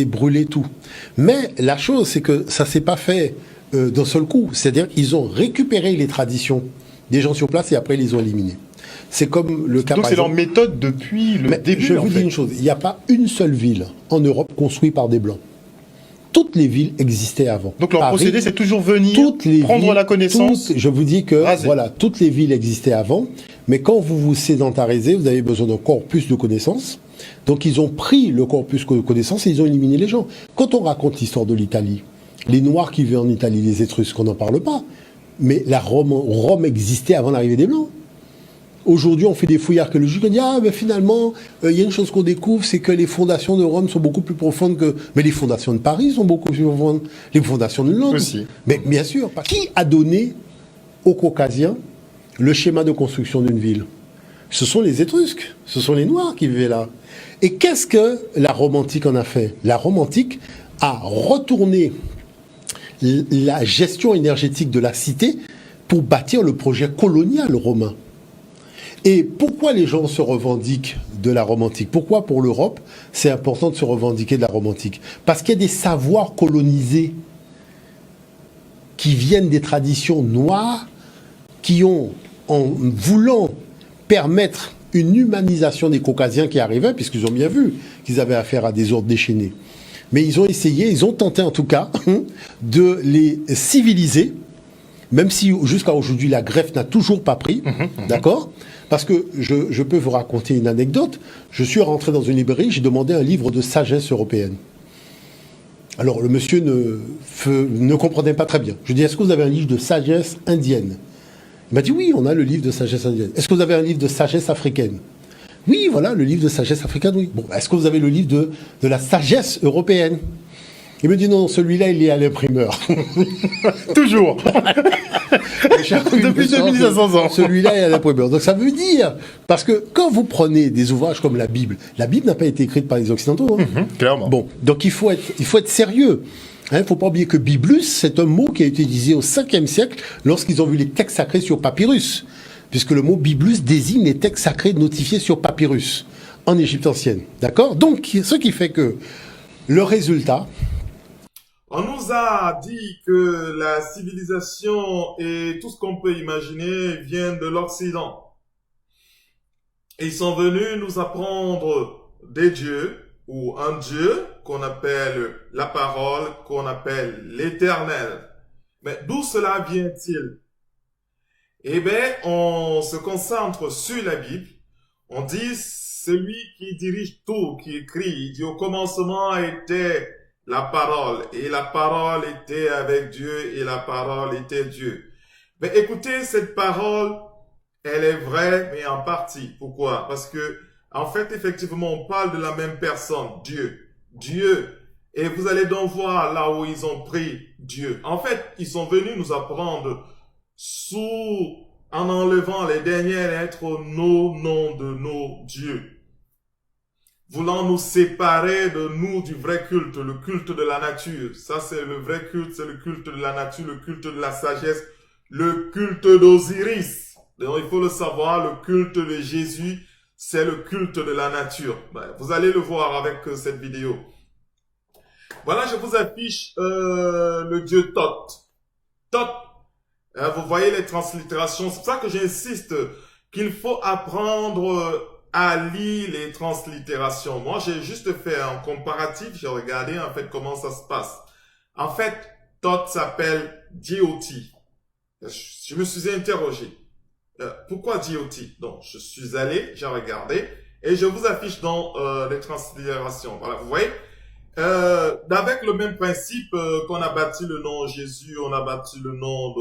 brûler tout. Mais la chose, c'est que ça s'est pas fait d'un seul coup. C'est-à-dire qu'ils ont récupéré les traditions des gens sur place et après ils les ont éliminées. C'est comme le cas. Donc c'est leur méthode depuis le début. Je vous dis une chose, il n'y a pas une seule ville en Europe construite par des Blancs. Toutes les villes existaient avant. Donc leur procédé, c'est toujours venir, prendre la connaissance. Je vous dis que voilà, toutes les villes existaient avant, mais quand vous vous sédentarisez, vous avez besoin d'un corpus de connaissances. Donc ils ont pris le corpus de connaissances et ils ont éliminé les gens. Quand on raconte l'histoire de l'Italie, les Noirs qui vivaient en Italie, les Étrusques, on n'en parle pas. Mais la Rome existait avant l'arrivée des Blancs. Aujourd'hui, on fait des fouilles archéologiques, on dit « Ah, mais finalement, il y a une chose qu'on découvre, c'est que les fondations de Rome sont beaucoup plus profondes que... » Mais les fondations de Paris sont beaucoup plus profondes. Les fondations de Londres. Aussi. Mais bien sûr, qui a donné aux Caucasiens le schéma de construction d'une ville? Ce sont les Étrusques, ce sont les Noirs qui vivaient là. Et qu'est-ce que la Rome antique en a fait? La Rome antique a retourné la gestion énergétique de la cité pour bâtir le projet colonial romain. Et pourquoi les gens se revendiquent de la Rome antique? Pourquoi pour l'Europe, c'est important de se revendiquer de la Rome antique? Parce qu'il y a des savoirs colonisés qui viennent des traditions noires, qui ont, en voulant permettre une humanisation des Caucasiens qui arrivaient, puisqu'ils ont bien vu qu'ils avaient affaire à des ordres déchaînés. Mais ils ont essayé, ils ont tenté en tout cas, de les civiliser, même si jusqu'à aujourd'hui la greffe n'a toujours pas pris, d'accord? Parce que je peux vous raconter une anecdote. Je suis rentré dans une librairie, j'ai demandé un livre de sagesse européenne. Alors le monsieur ne comprenait pas très bien. Je dis, est-ce que vous avez un livre de sagesse indienne? Il m'a dit, oui, on a le livre de sagesse indienne. Est-ce que vous avez un livre de sagesse africaine? Oui, voilà, le livre de sagesse africaine, oui. Bon, est-ce que vous avez le livre de la sagesse européenne? Il me dit, non, celui-là, il est à l'imprimeur. Toujours. Depuis 2500 ans. Celui-là est à l'imprimeur. Donc ça veut dire, parce que quand vous prenez des ouvrages comme la Bible n'a pas été écrite par les Occidentaux. Hein. Clairement. Bon, donc il faut être sérieux. Il ne faut pas oublier que Biblus, c'est un mot qui a été utilisé au 5e siècle lorsqu'ils ont vu les textes sacrés sur papyrus. Puisque le mot Biblus désigne les textes sacrés notifiés sur papyrus, en Égypte ancienne. D'accord? Donc, ce qui fait que le résultat... On nous a dit que la civilisation et tout ce qu'on peut imaginer vient de l'Occident. Et ils sont venus nous apprendre des dieux, ou un dieu qu'on appelle la parole, qu'on appelle l'éternel. Mais d'où cela vient-il? Eh bien, on se concentre sur la Bible. On dit, celui qui dirige tout, qui écrit, il dit, au commencement était la parole, et la parole était avec Dieu, et la parole était Dieu. Mais écoutez, cette parole, elle est vraie, mais en partie. Pourquoi? Parce que, en fait, effectivement, on parle de la même personne, Dieu. Dieu. Et vous allez donc voir là où ils ont pris Dieu. En fait, ils sont venus nous apprendre en enlevant les dernières lettres, nos noms de nos dieux. Voulant nous séparer de nous du vrai culte, le culte de la nature. Ça, c'est le vrai culte, c'est le culte de la nature, le culte de la sagesse, le culte d'Osiris. Donc, il faut le savoir, le culte de Jésus, c'est le culte de la nature. Vous allez le voir avec cette vidéo. Voilà, je vous affiche le dieu Thoth. Thoth. Vous voyez les translittérations. C'est pour ça que j'insiste qu'il faut apprendre à lire les translittérations. Moi, j'ai juste fait un comparatif. J'ai regardé en fait comment ça se passe. En fait, Thoth s'appelle Dioti. Je me suis interrogé. Pourquoi Dioti? Donc, je suis allé, j'ai regardé et je vous affiche dans les translittérations. Voilà, vous voyez. Avec le même principe qu'on a bâti le nom Jésus, on a bâti le nom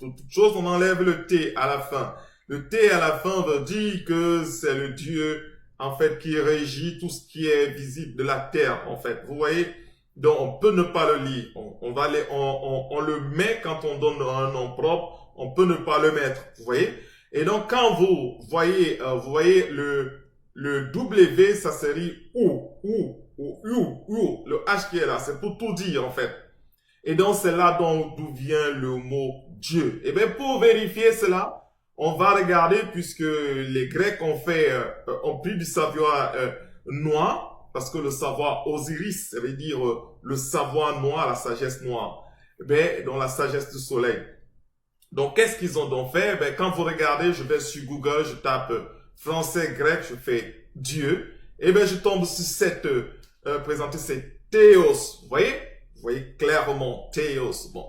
de toute chose, on enlève le T à la fin. Le T à la fin veut dire que c'est le Dieu, en fait, qui régit tout ce qui est visible de la terre, en fait. Vous voyez? Donc, on peut ne pas le lire. On le met quand on donne un nom propre, on peut ne pas le mettre. Vous voyez? Et donc, quand vous voyez le W, ça serait ou, le H qui est là, c'est pour tout dire en fait. Et donc c'est là d'où vient le mot Dieu. Et bien pour vérifier cela, on va regarder puisque les Grecs ont pris du savoir noir parce que le savoir Osiris, ça veut dire le savoir noir, la sagesse noire. Ben, dans la sagesse du soleil. Donc, qu'est-ce qu'ils ont donc fait? Ben, quand vous regardez, je vais sur Google, je tape français, grec, je fais Dieu. Et ben, je tombe sur cette présentée, c'est Théos. Vous voyez? Vous voyez clairement Théos. Bon.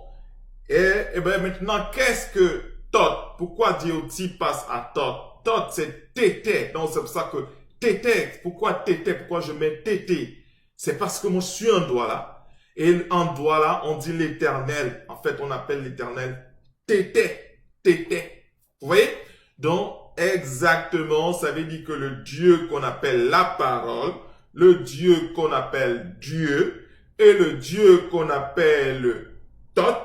Et ben, maintenant, qu'est-ce que Thoth? Pourquoi Dioti passe à Thoth? Thoth, c'est Tété. Donc, c'est pour ça que Tété. Pourquoi Tété? Pourquoi je mets Tété? C'est parce que moi, je suis un doigt là. Et en doigt là, on dit l'éternel. En fait, on appelle l'éternel Tété. Tété. Vous voyez? Donc, exactement, ça veut dire que le Dieu qu'on appelle la parole, le Dieu qu'on appelle Dieu, et le Dieu qu'on appelle Thoth,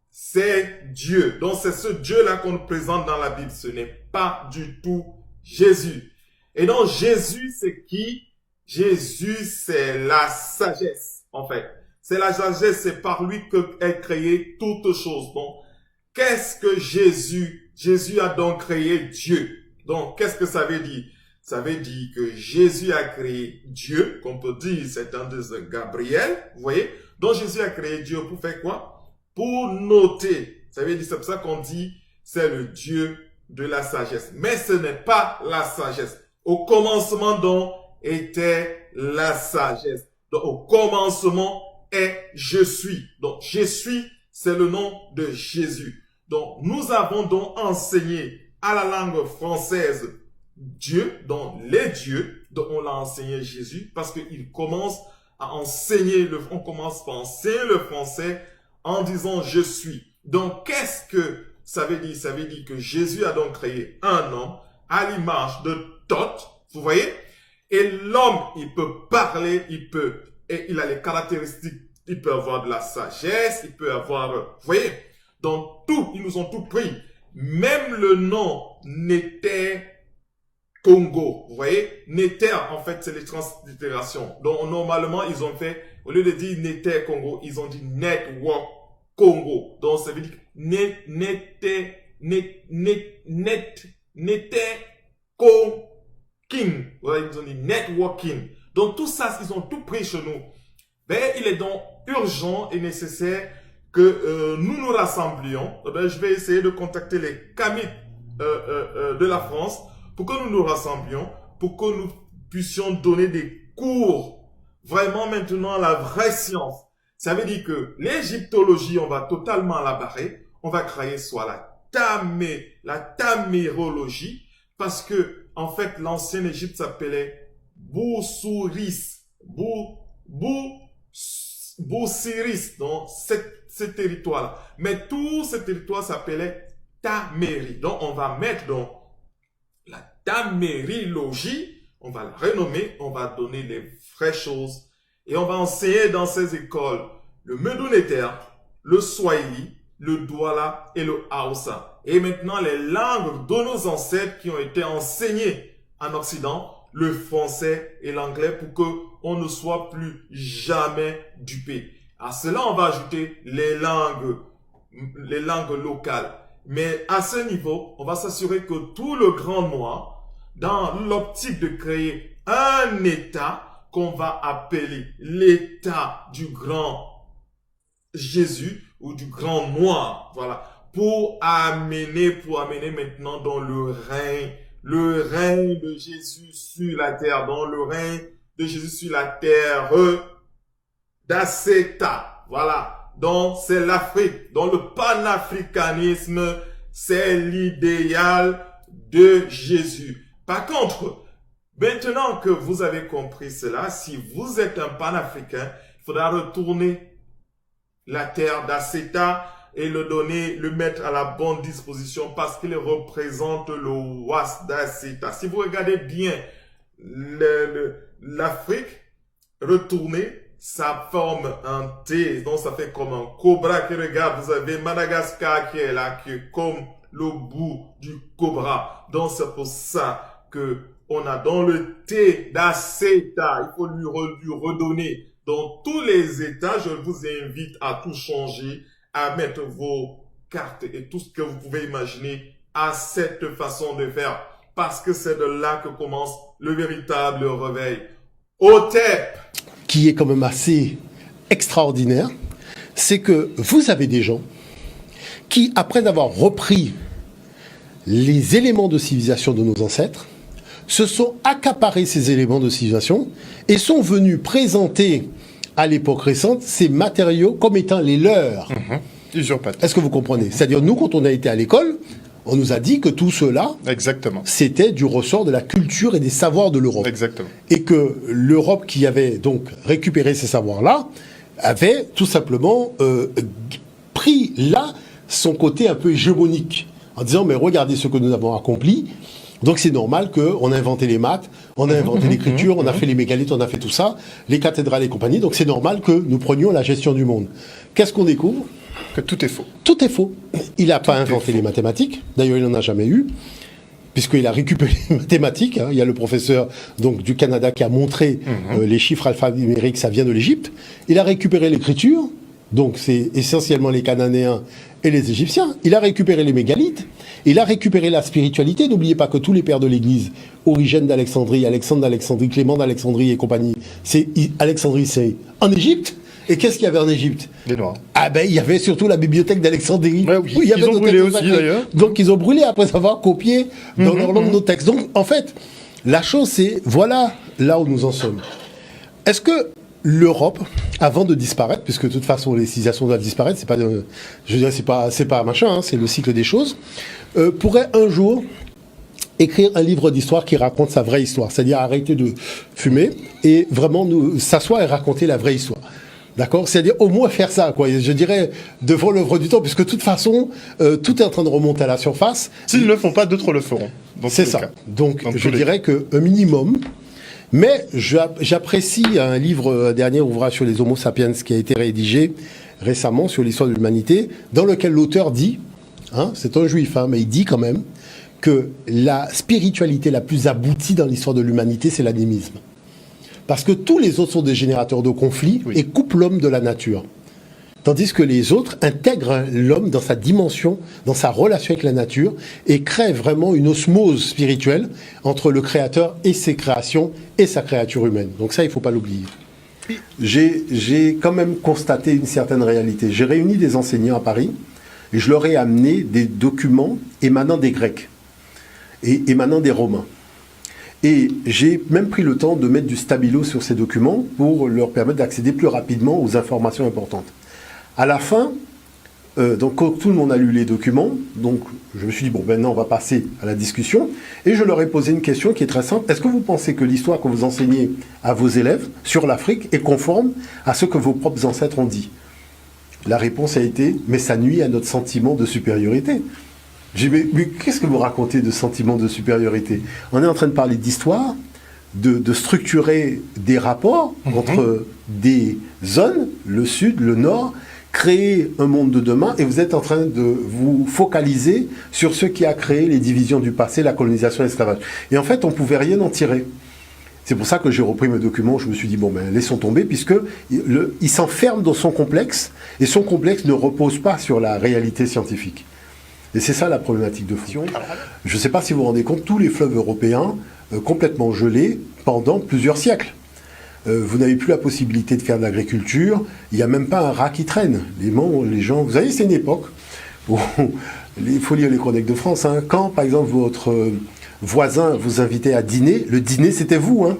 c'est Dieu. Donc, c'est ce Dieu-là qu'on nous présente dans la Bible. Ce n'est pas du tout Jésus. Et donc, Jésus, c'est qui? Jésus, c'est la sagesse, en fait. C'est la sagesse, c'est par lui qu'est créée toute chose. Donc, qu'est-ce que Jésus? Jésus a donc créé Dieu. Donc, qu'est-ce que ça veut dire? Ça veut dire que Jésus a créé Dieu, qu'on peut dire, c'est un de Gabriel, vous voyez? Donc, Jésus a créé Dieu pour faire quoi? Pour noter. Ça veut dire, c'est pour ça qu'on dit, c'est le Dieu de la sagesse. Mais ce n'est pas la sagesse. Au commencement, donc, était la sagesse. Donc, au commencement, est je suis. Donc, je suis, c'est le nom de Jésus. Donc, nous avons donc enseigné à la langue française Dieu, donc les dieux, donc on l'a enseigné Jésus, parce qu'il commence à enseigner, on commence par enseigner le français en disant je suis. Donc, qu'est-ce que ça veut dire? Ça veut dire que Jésus a donc créé un homme à l'image de Thoth, vous voyez? Et l'homme, il peut parler, et il a les caractéristiques, il peut avoir de la sagesse, il peut avoir, vous voyez, donc tout, ils nous ont tout pris. Même le nom Néter Congo, vous voyez, Néter, en fait, c'est les translittérations. Donc, normalement, ils ont fait, au lieu de dire Néter Congo, ils ont dit Network Congo. Donc, ça veut dire Néter King. Voilà, ils ont dit networking. Donc, tout ça, ils ont tout pris chez nous. Ben, il est donc urgent et nécessaire que nous nous rassemblions. Ben, je vais essayer de contacter les CAMIT de la France pour que nous nous rassemblions, pour que nous puissions donner des cours vraiment maintenant la vraie science. Ça veut dire que l'égyptologie, on va totalement la barrer. On va créer soit la tamérologie, parce que en fait, l'ancienne Égypte s'appelait Boussiris. Boussiris, donc ce territoire-là. Mais tout ce territoire s'appelait Tamérie. Donc, on va mettre donc la tamérilogie, on va la renommer, on va donner les vraies choses et on va enseigner dans ces écoles le Medounéter, le Swahili, le Douala et le Hausa. Et maintenant, les langues de nos ancêtres qui ont été enseignées en Occident, le français et l'anglais, pour que on ne soit plus jamais dupé. À cela, on va ajouter les langues locales. Mais à ce niveau, on va s'assurer que tout le Grand Noir, dans l'optique de créer un État qu'on va appeler l'État du Grand Jésus ou du Grand Noir, voilà, pour amener maintenant dans le règne de Jésus sur la terre, dans le règne de Jésus sur la terre d'Aceta, voilà. Donc, c'est l'Afrique. Donc, le panafricanisme, c'est l'idéal de Jésus. Par contre, maintenant que vous avez compris cela, si vous êtes un panafricain, il faudra retourner la terre d'Aceta et le mettre à la bonne disposition parce qu'il représente le was d'Aceta. Si vous regardez bien l'Afrique, retournez, ça forme un T, donc ça fait comme un cobra qui regarde. Vous avez Madagascar qui est là, qui est comme le bout du cobra. Donc c'est pour ça que on a dans le T d'Aceta, il faut lui redonner. Dans tous les États, je vous invite à tout changer, à mettre vos cartes et tout ce que vous pouvez imaginer à cette façon de faire. Parce que c'est de là que commence le véritable réveil. Hotep. Qui est quand même assez extraordinaire, c'est que vous avez des gens qui, après avoir repris les éléments de civilisation de nos ancêtres, se sont accaparés ces éléments de civilisation et sont venus présenter à l'époque récente ces matériaux comme étant les leurs. Usurpateur. Est-ce que vous comprenez? C'est-à-dire, nous, quand on a été à l'école, on nous a dit que tout cela, exactement, c'était du ressort de la culture et des savoirs de l'Europe. Exactement. Et que l'Europe, qui avait donc récupéré ces savoirs-là, avait tout simplement pris là son côté un peu hégémonique, en disant, mais regardez ce que nous avons accompli. Donc c'est normal qu'on a inventé les maths, on a inventé l'écriture, on a fait les mégalithes, on a fait tout ça, les cathédrales et compagnie. Donc c'est normal que nous prenions la gestion du monde. Qu'est-ce qu'on découvre? Que tout est faux. Tout est faux. Il n'a pas inventé les mathématiques. D'ailleurs, il n'en a jamais eu, puisqu'il a récupéré les mathématiques. Il y a le professeur donc, du Canada qui a montré les chiffres alphanumériques, ça vient de l'Égypte. Il a récupéré l'écriture, donc c'est essentiellement les Cananéens et les Égyptiens. Il a récupéré les mégalithes. Il a récupéré la spiritualité. N'oubliez pas que tous les pères de l'Église, Origène d'Alexandrie, Alexandre d'Alexandrie, Clément d'Alexandrie et compagnie, Alexandrie, c'est en Égypte. Et qu'est-ce qu'il y avait en Égypte? Des Noirs. Ah ben, il y avait surtout la bibliothèque d'Alexandrie. Ouais, oui. Où il y avait ils ont brûlé aussi, sacrés. d'ailleurs. Donc, ils ont brûlé après avoir copié dans leur langue nos textes. Donc, en fait, la chose, c'est, voilà là où nous en sommes. Est-ce que l'Europe, avant de disparaître, puisque de toute façon, les civilisations doivent disparaître, c'est pas, je dirais, c'est pas machin, hein, c'est le cycle des choses, pourrait un jour écrire un livre d'histoire qui raconte sa vraie histoire, c'est-à-dire arrêter de fumer et vraiment s'asseoir et raconter la vraie histoire. D'accord? C'est-à-dire au moins faire ça, quoi. Je dirais devant l'œuvre du temps, puisque de toute façon, tout est en train de remonter à la surface. S'ils ne le font pas, d'autres le feront. C'est ça. Cas. Donc, je dirais qu'un minimum. Mais j'apprécie un livre, un dernier ouvrage sur les Homo sapiens qui a été rédigé récemment sur l'histoire de l'humanité, dans lequel l'auteur dit, hein, c'est un juif, hein, mais il dit quand même que la spiritualité la plus aboutie dans l'histoire de l'humanité, c'est l'animisme. Parce que tous les autres sont des générateurs de conflits et coupent l'homme de la nature. Tandis que les autres intègrent l'homme dans sa dimension, dans sa relation avec la nature, et créent vraiment une osmose spirituelle entre le créateur et ses créations et sa créature humaine. Donc ça, il ne faut pas l'oublier. J'ai quand même constaté une certaine réalité. J'ai réuni des enseignants à Paris, et je leur ai amené des documents émanant des Grecs et émanant des Romains. Et j'ai même pris le temps de mettre du stabilo sur ces documents pour leur permettre d'accéder plus rapidement aux informations importantes. À la fin, donc quand tout le monde a lu les documents, donc je me suis dit, bon, maintenant on va passer à la discussion, et je leur ai posé une question qui est très simple. Est-ce que vous pensez que l'histoire que vous enseignez à vos élèves sur l'Afrique est conforme à ce que vos propres ancêtres ont dit? La réponse a été, mais ça nuit à notre sentiment de supériorité. J'ai dit, mais qu'est-ce que vous racontez de sentiment de supériorité? On est en train de parler d'histoire, de structurer des rapports entre des zones, le sud, le nord, créer un monde de demain, et vous êtes en train de vous focaliser sur ce qui a créé les divisions du passé, la colonisation et l'esclavage. Et en fait, on ne pouvait rien en tirer. C'est pour ça que j'ai repris mes documents, je me suis dit, bon, ben, laissons tomber, puisque il s'enferme dans son complexe, et son complexe ne repose pas sur la réalité scientifique. Et c'est ça la problématique de fond. Je ne sais pas si vous vous rendez compte, tous les fleuves européens complètement gelés pendant plusieurs siècles. Vous n'avez plus la possibilité de faire de l'agriculture, il n'y a même pas un rat qui traîne. Les gens, vous savez, c'est une époque où, il faut lire les Chroniques de France, hein, quand par exemple votre voisin vous invitait à dîner, le dîner c'était vous, hein.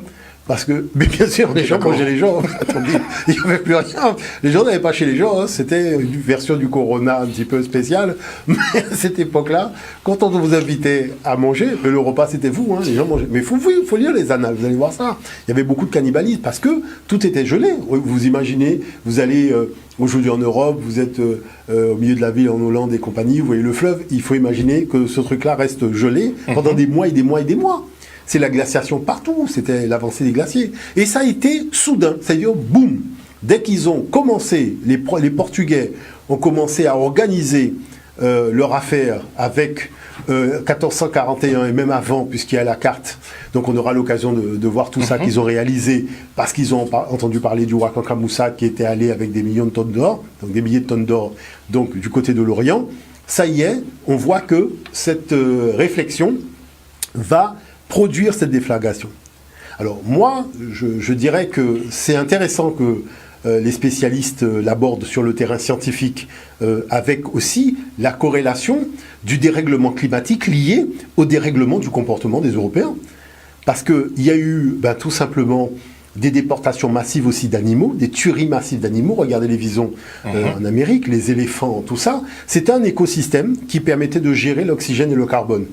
Parce que, mais bien sûr, les gens mangeaient les gens. Attendez, il n'y avait plus rien. Les gens n'allaient pas chez les gens. Hein. C'était une version du Corona un petit peu spéciale. Mais à cette époque-là, quand on vous invitait à manger, le repas c'était vous. Hein. Les gens mangeaient. Mais il faut lire les annales, vous allez voir ça. Il y avait beaucoup de cannibalisme parce que tout était gelé. Vous imaginez, vous allez aujourd'hui en Europe, vous êtes au milieu de la ville en Hollande et compagnie, vous voyez le fleuve. Il faut imaginer que ce truc-là reste gelé pendant des mois et des mois et des mois. C'est la glaciation partout, c'était l'avancée des glaciers. Et ça a été soudain, c'est-à-dire boum. Dès qu'ils ont commencé, les Portugais ont commencé à organiser leur affaire avec 1441 et même avant, puisqu'il y a la carte. Donc on aura l'occasion de voir tout ça qu'ils ont réalisé, parce qu'ils ont entendu parler du roi Kanka Moussa qui était allé avec des millions de tonnes d'or, donc des milliers de tonnes d'or, donc du côté de l'Orient. Ça y est, on voit que cette réflexion va produire cette déflagration. Alors moi, je dirais que c'est intéressant que les spécialistes l'abordent sur le terrain scientifique, avec aussi la corrélation du dérèglement climatique lié au dérèglement du comportement des Européens. Parce qu'il y a eu tout simplement des déportations massives aussi d'animaux, des tueries massives d'animaux. Regardez les visons en Amérique, les éléphants, tout ça. C'était un écosystème qui permettait de gérer l'oxygène et le carbone.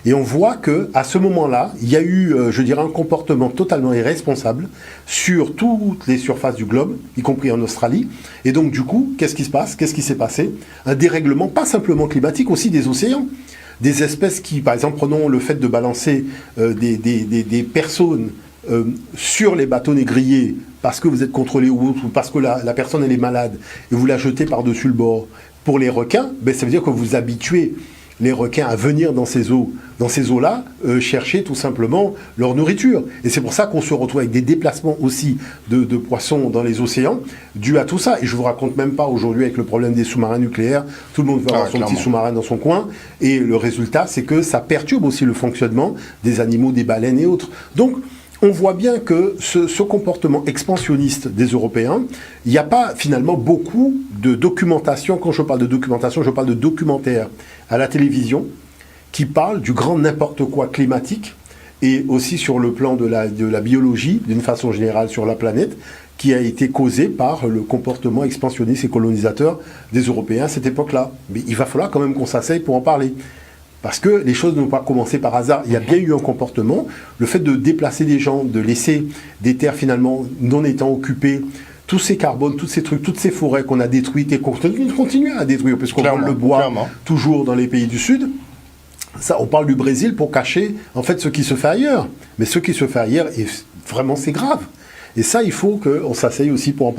Et on voit qu'à ce moment-là, il y a eu, je dirais, un comportement totalement irresponsable sur toutes les surfaces du globe, y compris en Australie. Et donc, du coup, qu'est-ce qui se passe? Qu'est-ce qui s'est passé? Un dérèglement, pas simplement climatique, aussi des océans. Des espèces qui, par exemple, prenons le fait de balancer des personnes sur les bateaux négriers parce que vous êtes contrôlé ou parce que la personne elle est malade et vous la jetez par-dessus le bord. Pour les requins, ça veut dire que vous habituez les requins à venir dans ces eaux-là, chercher tout simplement leur nourriture. Et c'est pour ça qu'on se retrouve avec des déplacements aussi de poissons dans les océans, dû à tout ça. Et je vous raconte même pas aujourd'hui avec le problème des sous-marins nucléaires, tout le monde veut avoir son petit sous-marin dans son coin, et le résultat, c'est que ça perturbe aussi le fonctionnement des animaux, des baleines et autres. Donc, on voit bien que ce comportement expansionniste des Européens, il n'y a pas finalement beaucoup de documentation. Quand je parle de documentation, je parle de documentaires à la télévision qui parlent du grand n'importe quoi climatique et aussi sur le plan de la biologie, d'une façon générale sur la planète, qui a été causé par le comportement expansionniste et colonisateur des Européens à cette époque-là. Mais il va falloir quand même qu'on s'asseye pour en parler. Parce que les choses n'ont pas commencé par hasard. Il y a bien eu un comportement. Le fait de déplacer des gens, de laisser des terres finalement non étant occupées, tous ces carbones, tous ces trucs, toutes ces forêts qu'on a détruites et qu'on continue à détruire, puisqu'on prend le bois toujours dans les pays du Sud. Ça, on parle du Brésil pour cacher en fait ce qui se fait ailleurs. Mais ce qui se fait ailleurs, vraiment c'est grave. Et ça, il faut qu'on s'asseye aussi pour en parler.